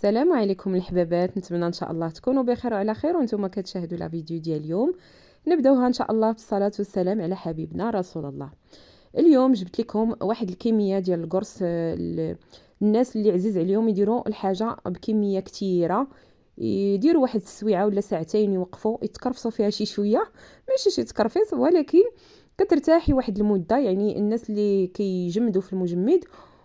السلام عليكم الحبابات، نتمنى ان شاء الله تكونوا بخير وعلى خير وانتم كتشاهدوا لا فيديو ديال اليوم. نبداوها ان شاء الله بالصلاه والسلام على حبيبنا رسول الله. اليوم جبت لكم واحد الكميه ديال القرص، الناس اللي عزيز عليهم يديروا الحاجه بكميه كثيره، يديروا واحد السويعه ولا ساعتين، يوقفوا يتكرفصوا فيها شي شويه، ماشي شي تكرفص ولكن كترتاحي واحد المده. يعني الناس اللي كيجمدوا في المجمد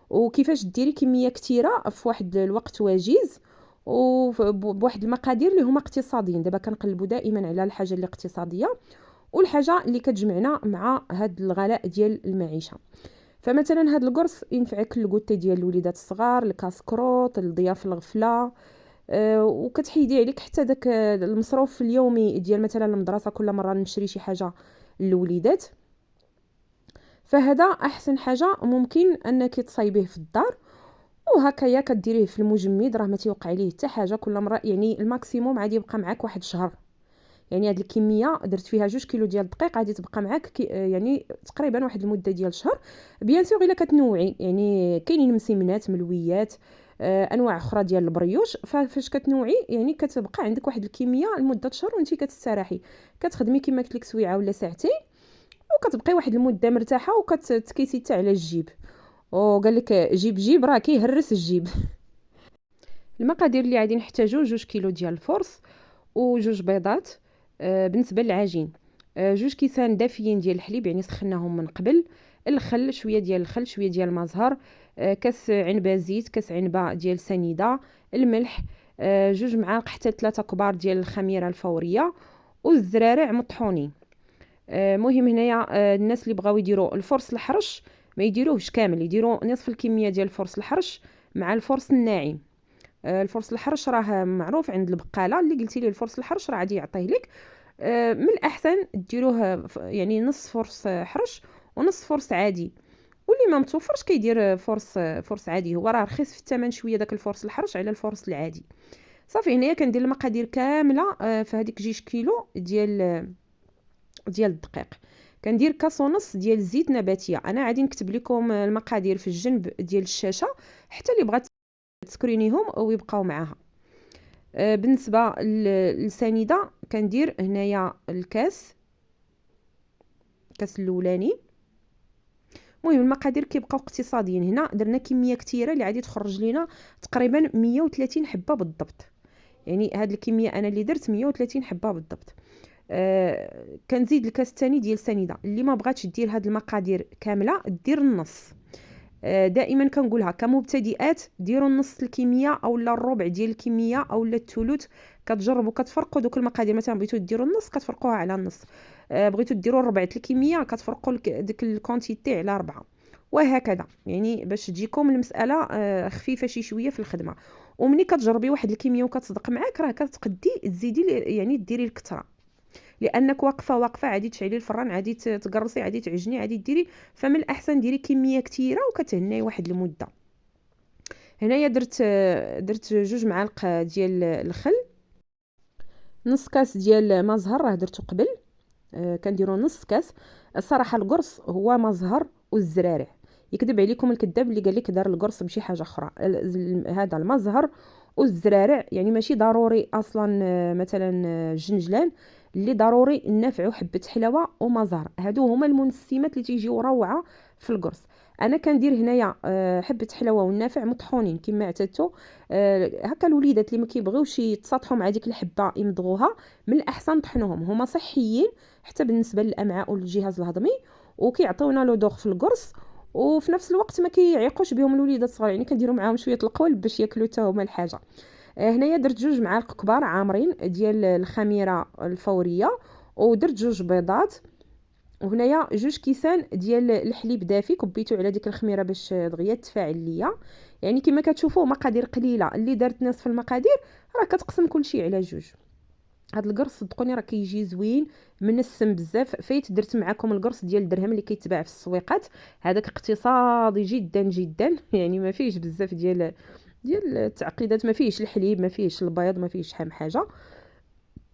وكيفاش ديري كميه كثيره في واحد الوقت وجيز وبواحد المقادير اللي هما اقتصاديين. دابا كنقلبوا دائما على الحاجه اللي اقتصاديه والحاجه اللي كتجمعنا مع هاد الغلاء ديال المعيشه. فمثلا هاد القرص ينفعك للكوتي ديال الوليدات الصغار، الكاسكروط، الضياف الغفله، وكتحيدي عليك حتى داك المصروف اليومي ديال مثلا المدرسه، كل مره نشري شي حاجه للوليدات. فهذا احسن حاجه ممكن انك تصايبيه في الدار، وهكايا كديريه في المجمد، راه ما تيوقع عليه حتى حاجه. كل مره يعني الماكسيموم غادي يبقى معاك واحد شهر. يعني هاد الكميه درت فيها 2 كيلو ديال الدقيق غادي تبقى معاك يعني تقريبا واحد المده ديال شهر. بيان سور الا كتنوعي، يعني كاينين مسمنات، ملويات، انواع اخرى ديال البريوش، فاش كتنوعي يعني كتبقى عندك واحد الكميه لمده شهر وانت كتستراحي. كتخدمي كما قلت لك سويعه ولا ساعتين وكتبقي واحد المده مرتاحه وكتكيسي حتى على الجيب. وقال لك جيب راه كيهرس الجيب. المقادير اللي غادي نحتاجو 2 كيلو ديال الفرص وجوج بيضات. بالنسبه للعجين، 2 كيسان دافيين ديال الحليب، يعني سخناهم من قبل. الخل، شويه ديال الخل، شويه ديال المزهر، كاس عنبه زيت، كاس عنبه ديال سنيده، الملح، 2 معالق حتى 3 كبار ديال الخميره الفوريه، والزرارع مطحونين. مهم هنايا الناس اللي بغاو يديروا الفرص الحرش ما يديروهش كامل، يديروا نصف الكميه ديال الفرص الحرش مع الفرص الناعم. الفرص الحرش راه معروف عند البقاله، اللي قلتي ليه الفرص الحرش راه غادي يعطيه لك. من الاحسن ديروه يعني نص فرص حرش ونص فرص عادي، واللي ما متوفرش كيدير فرص عادي. هو راه رخيص في الثمن شويه داك الفرص الحرش على الفرص العادي. صافي هنايا كندير المقادير كامله في هذيك 2 كيلو ديال الدقيق. كندير كاس ونص ديال الزيت نباتيه. انا غادي نكتب لكم المقادير في الجنب ديال الشاشه حتى اللي بغات تسكرينيهم ويبقاو معاها. بالنسبه للسنيده كندير هنايا الكاس الاولاني. المهم المقادير كيبقاو اقتصاديين. هنا درنا كميه كثيره اللي غادي تخرج لينا تقريبا 130 حبه بالضبط. يعني هاد الكميه انا اللي درت 130 حبه بالضبط. كنزيد الكاس الثاني ديال السنيده. اللي ما بغاتش دير هاد المقادير كامله دير النص. دائما كنقولها كمبتدئات، ديروا نص الكميه او لا الربع ديال الكميه او لا الثلث. كتجربوا كتفرقوا دوك المقادير، مثلا بغيتوا ديروا النص كتفرقوها على النص، بغيتوا ديروا ربع الكميه كتفرقوا ديك الكونتيتي على 4، وهكذا. يعني باش تجيكم المساله خفيفه شي شويه في الخدمه. ومني كتجربي واحد الكميه وكتصدق معاك راه كتقدي تزيدي يعني ديري الكثره، لانك واقفه عادي تشعلي الفران، عادي تقرصي، عادي تعجني، عادي ديري. فمن الاحسن ديري كميه كثيره وكتهناي واحد المده. هنايا درت 2 معالق ديال الخل، نص كاس ديال ما زهر راه درته قبل. كنديروا نص كاس. الصراحه القرص هو ما زهر والزرارع. يكذب عليكم الكذاب اللي قال لك دار القرص بشي حاجه اخرى. هذا المزهر والزرارع يعني ماشي ضروري اصلا. مثلا الجنجلان اللي ضروري نافعو حبه حلاوه ومزهر، هادو هما المنسمات اللي تيجيو روعه في القرص. انا كندير هنايا حبه حلاوه والنافع مطحونين كما اعتدتوا. هكا الوليدات اللي ما كيبغيوش يتسطحوا مع ديك الحبه يمضغوها، من الاحسن طحنوهم. هما صحيين حتى بالنسبه للامعاء والجهاز الهضمي، وكيعطيونا لو دوغ في القرص، وفي نفس الوقت ما كيعيقوش بهم الوليدات الصغار. يعني كنديروا معاهم شويه القولب باش ياكلوا حتى هما الحاجه. هنايا درت 2 معالق كبار عامرين ديال الخميره الفوريه، ودرت 2 بيضات. وهنايا 2 كيسان ديال الحليب دافي كبيتو على ديك الخميره باش دغيا تفاعل ليا. يعني كما كتشوفوا مقادير قليله، اللي دارت نصف المقادير راه كتقسم كلشي على 2. هاد القرص صدقوني راه كيجي زوين منسم بزاف. فايت درت معكم القرص ديال الدرهم اللي كيتباع في السويقات، هذاك اقتصادي جدا جدا. يعني ما فيهش بزاف ديال التعقيدات، ما فيهش الحليب، ما فيهش البيض، ما فيهش حاجه.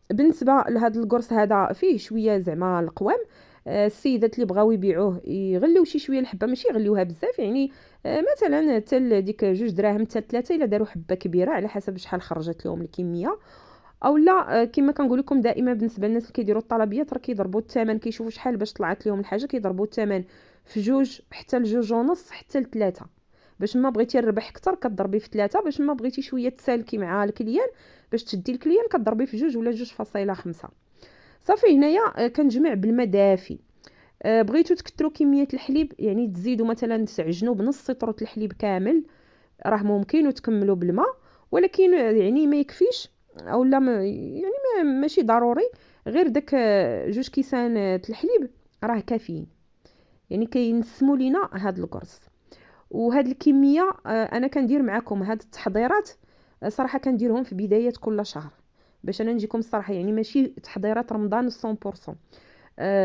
بالنسبه لهذا القرص هذا فيه شويه زعما القوام. السيدات اللي بغاو يبيعوه يغليو شي شويه الحبه، ماشي يغليوها بزاف يعني، مثلا حتى ديك 2 دراهم حتى 3 الا داروا حبه كبيره على حسب شحال خرجت لهم الكميه. او لا كما كنقول لكم دائما بالنسبه للناس اللي كيديروا الطلبيات راه كيضربوا الثمن، كيشوفوا شحال باش طلعت لهم الحاجه، كيضربوا الثمن في 2 حتى ل2 ونص حتى ل3. باش ما بغيتي الربح اكثر كتضربي في 3، باش ما بغيتي شويه تسالكي مع الكليان باش تشدي الكليان كتضربي في 2 ولا 2.5. صافي هنايا كنجمع بالماء دافي. بغيتو تكثروا كميه الحليب يعني تزيدوا مثلا تعجنوا بنص سيطره الحليب كامل، راه ممكن وتكملوا بالماء، ولكن يعني ما يكفيش، او لا يعني ماشي ضروري، غير داك 2 كيسان الحليب راه كافيين، يعني كينسموا لينا هاد القرص. وهاد الكميه انا كندير معكم هاد التحضيرات صراحه كنديرهم في بدايه كل شهر، باش انا نجيكم الصراحه يعني ماشي تحضيرات رمضان 100%.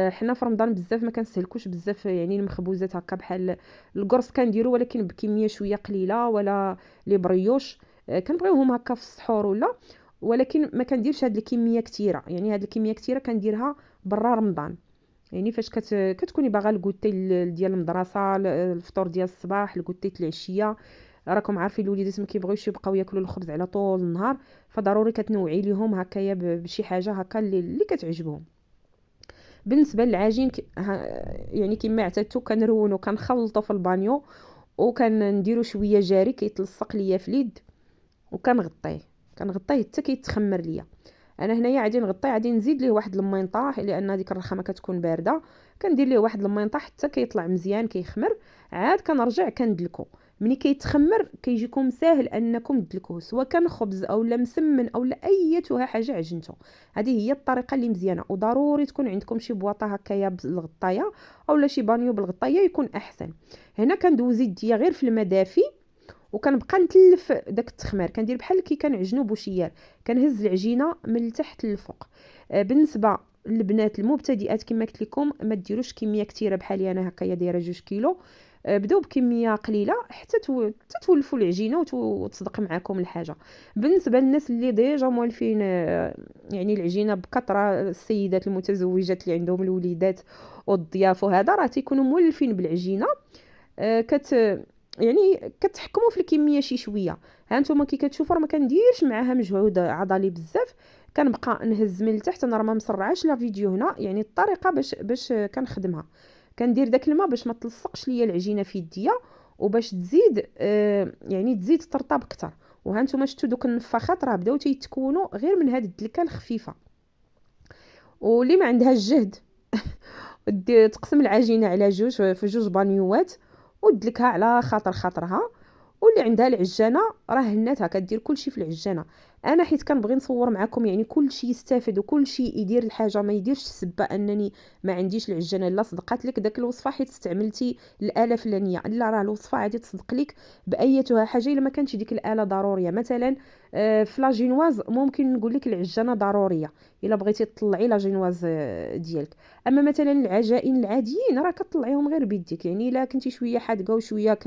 حنا في رمضان بزاف ما كنسهلكوش بزاف يعني المخبوزات هكا بحال القرص كنديرو ولكن بكميه شويه قليله، ولا لي بريوش كنبغيوهم هكا في السحور ولا، ولكن ما كنديرش هاد الكميه كثيره، يعني هاد الكميه كثيره كنديرها برا رمضان، يعني فاش كتكوني باغا الكوتي ديال المدرسه، الفطور ديال الصباح، الكوتي العشيه. راكم عارفين الوليدات ما كيبغيوش يبقاو ياكلوا الخبز على طول النهار، فضروري كتنوعي ليهم هكايا بشي حاجه هكا اللي كتعجبهم. بالنسبه للعجين يعني كما اعتدتو كنرونو كنخلطو في البانيو، وكنديرو شويه جاري كيتلصق ليا في اليد، وكنغطيه حتى كيتخمر ليا. انا هنايا عادي نغطيه، عادي نزيد ليه واحد المينطه لان هذيك الرخامه كتكون بارده، كندير ليه واحد المينطه حتى كيطلع مزيان كيخمر، عاد كنرجع كندلكو. ملي كيتخمر كيجيكم ساهل انكم تدلكوه، سواء كان خبز او لا مسمن او لا ايتها حاجه عجنتو. هذه هي الطريقه اللي مزيانه، وضروري تكون عندكم شي بواطه هكايا بالغطايه او لا شي بانيو بالغطايه يكون احسن. هنا كندوز يديا غير في الماء دافي، وكنبقى نتلف داك التخمير، كندير بحال كي كنعجنو بوشيار، كنهز العجينه من التحت للفوق. بالنسبه للبنات المبتدئات كما قلت لكم ما ديروش كميه كثيره بحالي انا هكايا دايره 2 كيلو، بداو بكميه قليله حتى تولفوا العجينه وتصدق معكم الحاجه. بالنسبه للناس اللي ديجا موالفين يعني العجينه بكثره، السيدات المتزوجات اللي عندهم الوليدات والضياف وهذا راه تيكونوا مولفين بالعجينه، كت يعني كتحكموا في الكميه شي شويه. ها نتوما كي كتشوفوا راه ما كنديرش معاها مجهود عضلي بزاف، كنبقى نهز من التحت. انا راه ما مسرعاش لا فيديو هنا، يعني الطريقه باش كنخدمها، كندير داك الماء باش ما تلصقش ليا العجينه في يديا، وباش تزيد يعني تزيد ترطب اكثر. وها نتوما شفتوا دوك النفاخات راه بداو تيتكونوا غير من هاد الدلكه الخفيفه. واللي ما عندها الجهد تقسم العجينه على 2 بانيوات ودلكها على خاطر خاطرها. واللي عندها العجانه راه هناتها كدير كلشي في العجانه. انا حيت كنبغي نصور معكم يعني كلشي يستافد وكلشي يدير الحاجه، ما يديرش السبه انني ما عنديش العجانه. لا صدقات لك داك الوصفه حيت استعملتي الاله فلانيه، لا راه الوصفه عادي تصدق لك بايتها حاجه الا ما كانتش ديك الاله ضروريه. مثلا في لاجينواز ممكن نقول لك العجانه ضروريه الا بغيتي تطلعي لاجينواز ديالك. اما مثلا العجائن العاديين راه كطلعيهم غير بيديك، يعني الا كنتي شويه حادقه وشويه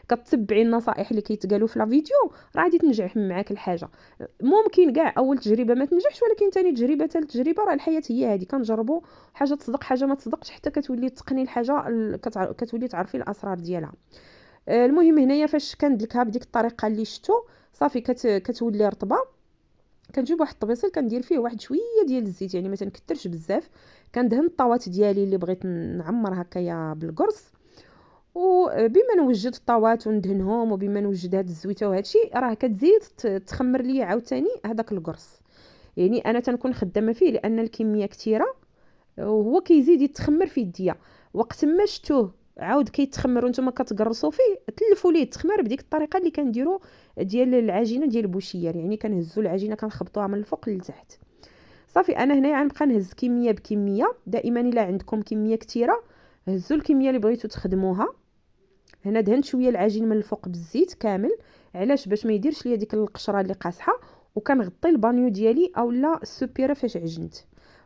كتبعي النصائح اللي كيتقالوا في لا فيديو راه غادي تنجح معاك الحاجه. ممكن كاع اول تجربه ما تنجحش، ولكن ثاني تجربه ثالث تجربه راه الحياه هي هذه، كنجربوا حاجه تصدق حاجه ما تصدقش حتى كتولي تقني الحاجه كتولي تعرفي الاسرار ديالها. المهم هنايا فاش كندلكها بديك الطريقه اللي شفتوا صافي كتولي رطبه. كنجيب واحد الطبيصيل كندير فيه واحد شويه ديال الزيت، يعني ما تنكثرش بزاف. كندهن الطاوات ديالي اللي بغيت نعمر هكايا بالقرص، وبما نوجد الطاوات وندهنهم وبما نوجد هاد الزويته وهذا الشيء راه كتزيد تخمر ليا عاوتاني هذاك القرص. يعني انا تنكون خدامه فيه لان الكميه كثيره، وهو كيزيد يتخمر في يديا. وقت ما شفتوه عاود كيتخمر وانتم كتقرصوا فيه تلفوا ليه التخمار بديك الطريقه اللي كنديروا ديال العجينه ديال البوشيار، يعني كنهزوا العجينه كنخبطوها من الفوق للتحت. صافي انا هنايا غنبقى نهز كميه بكميه. دائما الا عندكم كميه كثيره هزوا الكميه اللي بغيتو تخدموها. هنا دهنت شويه العجين من الفوق بالزيت كامل، علاش؟ باش ما يديرش ليا ديك القشره اللي قاصحه. وكنغطي البانيو ديالي اولا السوبيره فاش عجنت،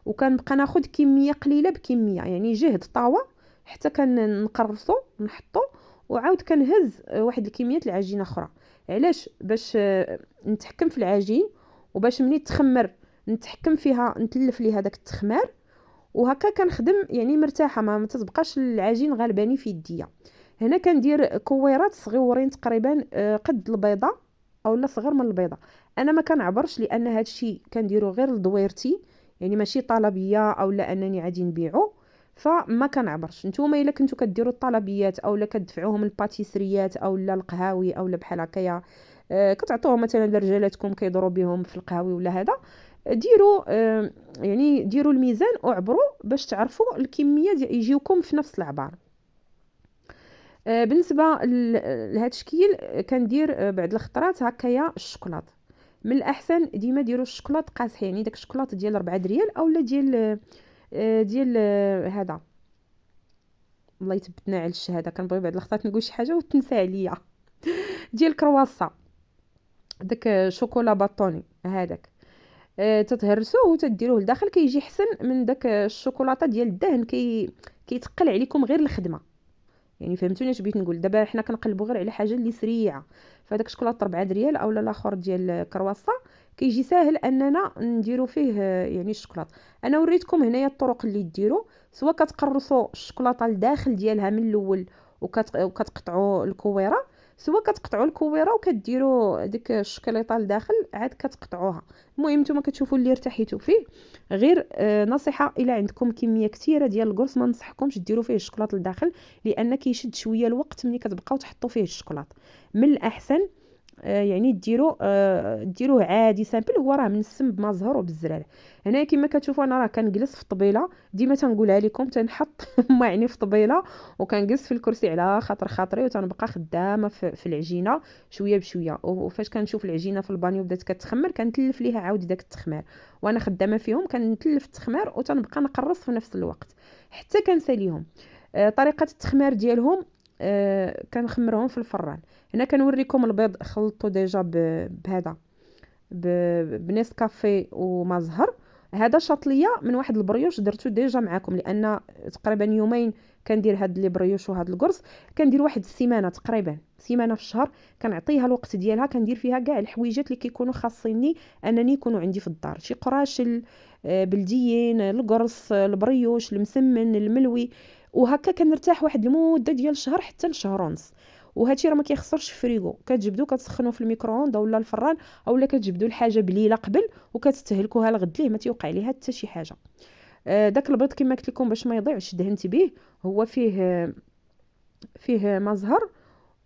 وكنبقى ناخذ كميه قليله بكميه، يعني جهد طاوه حتى كنقرصو نحطو، وعاود كنهز واحد الكميه العجينه اخرى. علاش؟ باش نتحكم في العجين، وباش مني تخمر نتحكم فيها نتلف ليها داك التخمار. وهكا كنخدم يعني مرتاحه، ما تتبقاش العجين غالباني في يديا. هنا كندير كويرات صغيورين تقريبا قد البيضه او لا صغر من البيضه. انا ما كنعبرش لان هذا الشيء كنديرو غير لدويرتي، يعني ماشي طلبيه او لا انني غادي نبيعو، فما كنعبرش. نتوما الا كنتو كديروا الطلبيات او لا كتدفعوهم الباتيسريات او لا القهاوي او لا بحال هكايا، كتعطوهم مثلا لرجالاتكم كيضروا بهم في القهاوي ولا هذا، ديروا يعني ديروا الميزان وعبروا باش تعرفوا الكميه يجيوكم في نفس العبار. بالنسبه لهذا الشكل كندير بعض الخطرات هكايا الشوكولات. من الاحسن ديما ديروا الشوكولات قاصح، يعني داك الشوكولات ديال 4 ريال اولا ديال هذا، الله يثبتنا على الشهاده، كنبغي بعض الخطرات نقول شي حاجه وتنسى عليا. ديال كرواسا، داك شوكولا باطوني هذاك، تتهرسوه وتديروه لداخل كيجي حسن من داك الشوكولاته ديال الدهن، كيتقل عليكم غير الخدمه. يعني فهمتوني اش بغيت نقول؟ دابا حنا كنقلبوا غير على حاجه اللي سريعه، فداك الشوكولاته 4 ريال اولا الاخر ديال كرواسا كيجي ساهل اننا نديروا فيه يعني الشوكولاط. انا وريتكم هنايا الطرق اللي ديروا، سواء كتقرصوا الشوكولاته لداخل ديالها من الاول وكتقطعوا الكويره، سواء كتقطعوا الكويره وكديروا ديك الشوكولاته لداخل عاد كتقطعوها. المهم نتوما كتشوفوا اللي ارتحيتوا فيه. غير نصيحه، الا عندكم كميه كثيره ديال القرص ما ننصحكمش ديروا فيه الشوكولاط لداخل، لان كيشد شويه الوقت ملي كتبقاو تحطوا فيه الشوكولاط. من الاحسن يعني ديروه عادي سامبل، هو راه منسم بما زهر وبالزرار. هنا كما كتشوفوا انا راه كنجلس في طبيله، ديما تنقولها لكم، تنحط ما يعني في طبيله وكنجلس في الكرسي على خاطر خاطري، وتنبقى خدامه في العجينه شويه بشويه. وفاش كنشوف العجينه في البانيو بدات كتخمر كنتلف ليها عاود داك التخمار، وانا خدامه فيهم كنتلف التخمار وتنبقى نقرص في نفس الوقت حتى كنساليهم. طريقه التخمار ديالهم كنخمرهم في الفران. هنا كنوريكم البيض خلطته ديجا بهذا بنسكافيه وما زهر. هذا شاطليه من واحد البريوش درتو ديجا معاكم، لان تقريبا يومين كندير هاد لي بريوش وهاد القرص، كندير واحد السيمانه تقريبا سيمانه في الشهر، كنعطيها الوقت ديالها، كندير فيها كاع الحويجات اللي كيكونوا خاصيني انني يكونوا عندي في الدار، شي قراش بلديين، القرص، البريوش المسمن الملوي، وهكا كنرتاح واحد المده ديال شهر حتى لشهر ونص. وهادشي راه ما كيخسرش في فريغو، كتجبدو كتسخنوا في الميكرووند ولا الفران، اولا كتجبدوا الحاجه بليله قبل وكتستهلكوها لغد ليه ما تيوقع ليها حتى شي حاجه. داك البيض كما قلت لكم باش ما يضيعش دهنت به، هو فيه ما زهر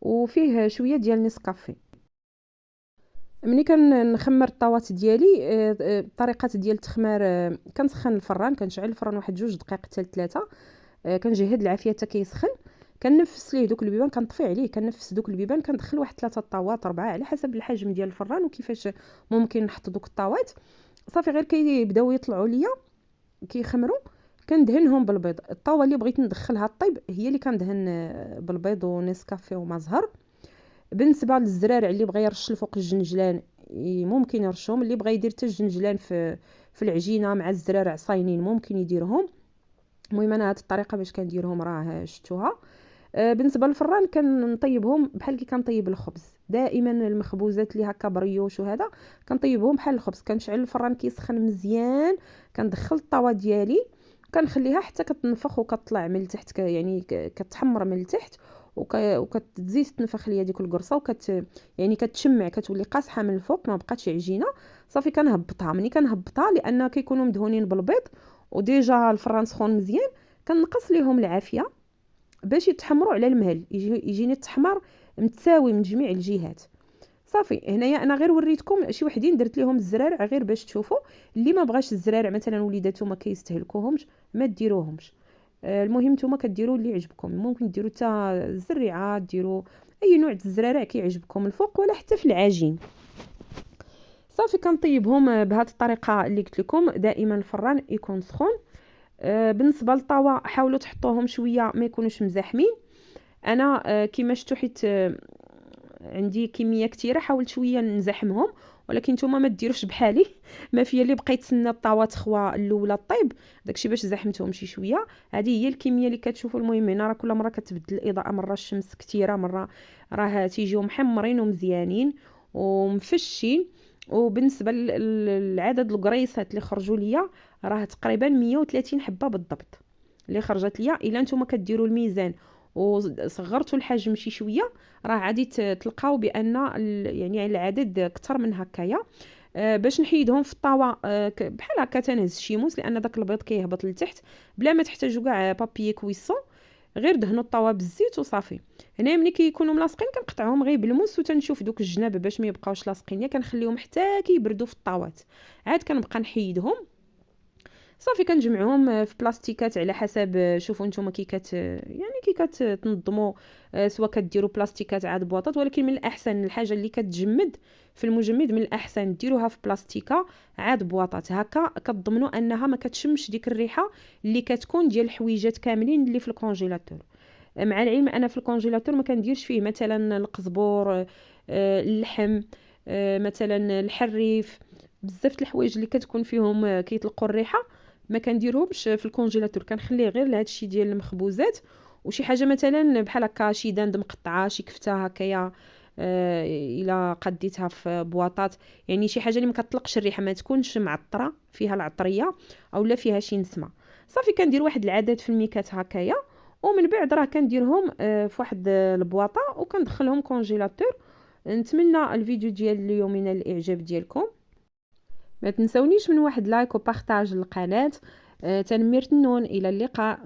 وفيه شويه ديال نسكافيه. ملي كنخمر الطاوات ديالي، الطريقات ديال التخمار، كنسخن الفران، كنشعل الفران واحد 2 دقائق حتى 3، كنجهد العافيه حتى كيسخن، كنفس ليه دوك البيبان، كنطفي عليه، كنفس دوك البيبان، كندخل واحد 3 طاوات 4 على حسب الحجم ديال الفران وكيفاش ممكن نحط دوك الطاوات. صافي غير كيبداو يطلعوا ليا كيخمروا كندهنهم بالبيض. الطاوه اللي بغيت ندخلها الطيب هي اللي كندهن بالبيض ونسكافيه وما زهر. بالنسبه للزرارع اللي بغى يرش الفوق الجنجلان ممكن يرشهم، اللي بغى يدير حتى الجنجلان في العجينه مع الزرارع صاينين ممكن يديرهم. المهم انا هاد الطريقه باش كنديرهم راه شفتوها. بالنسبه للفران كنطيبهم بحال كي كنطيب الخبز، دائما المخبوزات اللي هكا بريوش وهذا كنطيبهم بحال الخبز. كنشعل الفران كيسخن مزيان، كندخل الطاوه ديالي كنخليها حتى كتنفخ وكتطلع من التحت، يعني كتحمر من التحت وكتزيد تنفخ ليا ديك القرصه يعني كتشمع كتولي قاصحه من الفوق، ما بقاتش عجينه. صافي كنهبطها، ملي كنهبطها لان كيكونوا مدهونين بالبيض وديجا الفران سخون مزيان، كنقص ليهم العافيه باش يتحمروا على المهل، يجيني التحمار متساوي من جميع الجهات. صافي هنايا انا غير وريتكم شي وحدين درت لهم الزرارع غير باش تشوفوا. اللي ما بغاش الزرارع مثلا وليداتو ما كيستهلكوهمش ما ديروهمش. المهم نتوما كديروا اللي يعجبكم، ممكن ديروا حتى الزريعه، ديروا اي نوع د الزرارع كيعجبكم الفوق ولا حتى في العجين. صافي كنطيبهم بهذه الطريقه اللي قلت لكم، دائما الفران يكون سخون. بالنسبه للطاوه حاولوا تحطوهم شويه ما يكونوش مزاحمين. انا كيما شفتوا حيت عندي كميه كثيره حاولت شويه نزاحمهم، ولكن نتوما ما ديروش بحالي. ما فيا اللي بقيت تسنى الطاوه تخوى الاولى طيب، داكشي باش زحمتهم شي شويه. هذه هي الكميه اللي كتشوفوا. المهم هنا راه كل مره كتبدل الاضاءه، مره الشمس كثيره، مره راه تيجيو محمرين ومزيانين ومفشين. وبالنسبه لعدد القريصات اللي خرجوا ليا راه تقريبا 130 حبه بالضبط اللي خرجت ليا. الا نتوما كديروا الميزان وصغرتوا الحجم شي شويه راه غادي تلقاو بان يعني العدد اكثر من هكايا. باش نحيدهم في الطاوه بحال هكا تنهز شيموس لان داك البيض كيهبط لتحت بلا ما تحتاجوا كاع بابي كويسون، غير دهنوا الطاوه بالزيت وصافي. هنا ملي كيكونوا ملاصقين كنقطعهم غير بالموس وتنشوف دوك الجناب باش ما يبقاوش لاصقين، كنخليهم حتى كيبردوا في الطاوات عاد كنبقى نحيدهم صافي. كنجمعهم في بلاستيكات على حسب شوفوا نتوما كي كتنظموا، سواء كديروا بلاستيكات عاد بواطات، ولكن من الاحسن الحاجه اللي كتجمد في المجمد من الاحسن ديروها في بلاستيكه عاد بواطات، هكا كتضمنوا انها ما كتشمش ديك الريحه اللي كتكون ديال الحويجات كاملين اللي في الكونجيلاتور. مع العلم انا في الكونجيلاتور ما كنديرش فيه مثلا القزبور، اللحم، مثلا الحريف، بزاف د الحوايج اللي كتكون فيهم كيطلقوا الريحه ما كنديرهمش في الكونجيلاتور، كنخليه غير لهذا الشيء ديال المخبوزات وشي حاجه مثلا بحال هكا شي داند مقطعه شي كفته هكايا. الا قديتها في بواطات يعني شي حاجه اللي ما كتطلقش الريحه ما تكونش معطره فيها العطريه او لا فيها شي نسمه، صافي كندير واحد العدد في الميكات هكايا ومن بعد راه كنديرهم في واحد البواطه وكندخلهم كونجيلاتور. نتمنى الفيديو ديال اليوم ينال الاعجاب ديالكم، ما تنسونيش من واحد لايك وبارطاج للقناه. تنمير النون، الى اللقاء.